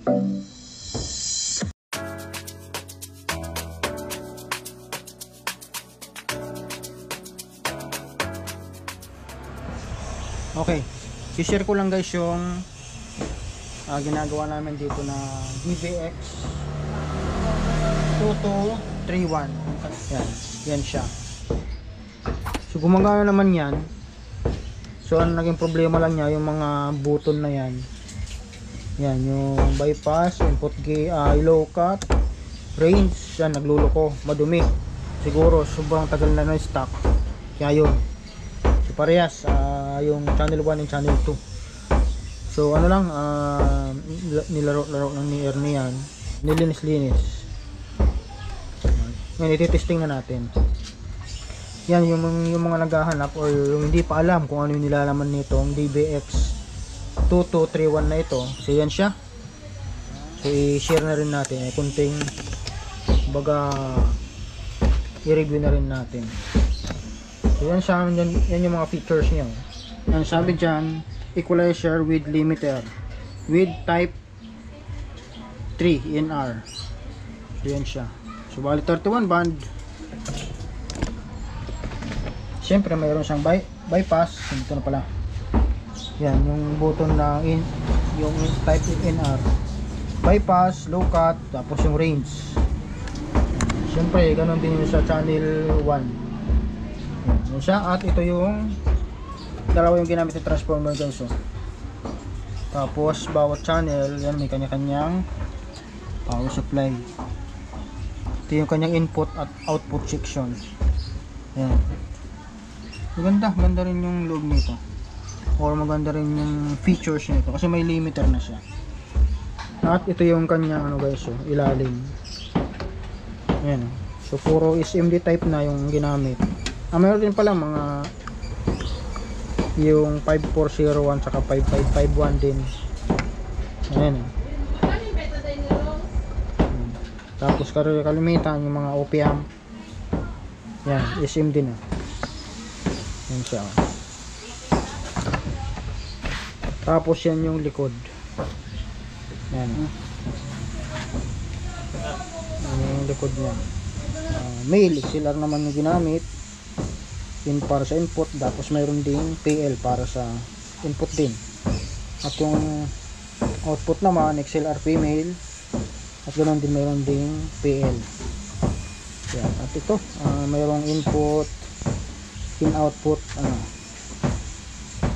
Okay, i-share ko lang guys yung ginagawa namin dito na DBX 2231. Yan siya. So gumagana naman yan. So ang naging problema lang niya yung mga button na yan. Yan yung bypass, input low cut, range, yan nagluloko, madumi. Siguro sobrang tagal na na stock. Kaya yun. So parehas yung channel 1 and channel 2. So ano lang, nilaro-laro lang ni Ernie yan, nilinis-linis. Ngayon iti-testing na natin. Yan yung mga naghahanap or yung hindi pa alam kung ano yung nilalaman nitong DBX 2231 na ito. So yan siya. So i-share na rin natin, kunting baga i-review na rin natin. So yan siya, yan yung mga features niya. Yan sabi dyan, equalizer with limiter with type 3 INR. So yan siya. So bali 31 band. Siyempre mayroon siyang bypass. Dito na pala. Yan yung button na yung type INR. Bypass, low cut, tapos yung range. Siyempre ganoon din yung sa channel 1. Yan siya. At ito yung dalawa yung ginamit ng transformer guys. Tapos bawat channel yan may kanya-kanyang power supply. Ito yung kanyang input at output section. Yan. Maganda rin yung loob nito. Or maganda rin yung features nito kasi may limiter na siya. At ito yung kanyang ano guys, ilalim. Ayan. So puro SMD type na yung ginamit. Mayroon din pala mga yung 5401 saka 5551 din. Ayan. Tapos kalimitan yung mga OPM. Yan, SMD na. Yan siya. Tapos yan yung likod. Yan. Yan yung likod niya. Male, XLR naman yung ginamit. In para sa input. Tapos mayroon ding PL para sa input din. At yung output naman, XLR female. At ganoon din mayroon ding PL. Yan. At ito, mayroong input, in output,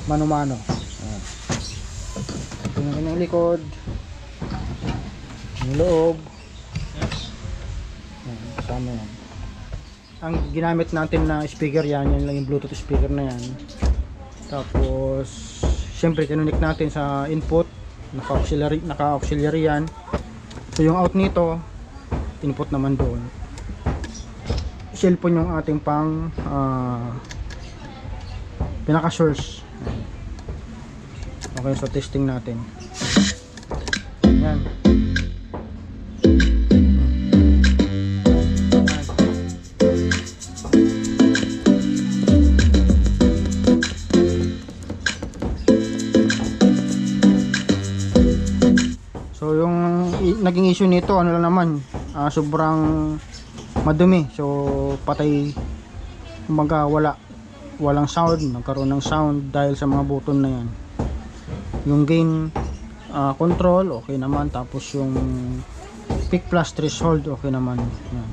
mano-mano. Ito yung kanyang likod, yung loob. Kasama yan. Ang ginamit natin na speaker yan lang yung Bluetooth speaker na yan. Tapos, syempre kinunik natin sa input, naka-auxiliary yan. So yung out nito, input naman doon. Cellphone yung ating pang pinaka source. Okay, so testing natin. Yan. So yung naging issue nito ano lang naman, sobrang madumi. So patay, kumbaga walang sound, nagkaroon ng sound dahil sa mga button na yan. Yung gain control okay naman, tapos yung peak plus threshold okay naman. Yan.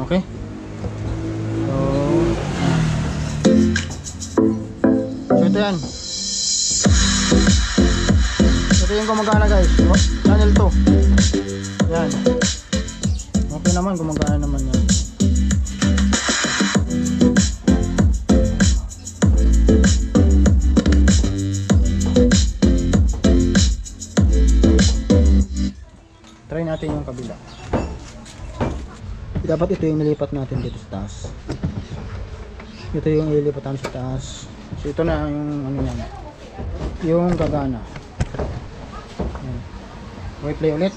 Okay, so ito yan. Ito yung gumagana guys, channel 2. Yan. Okay naman, gumagana naman yan. Try natin yung kabila. Dapat ito yung nilipat natin dito sa taas. Ito yung ililipatan sa taas. So ito na yung ano yan, yung gagana. Okay, play ulit.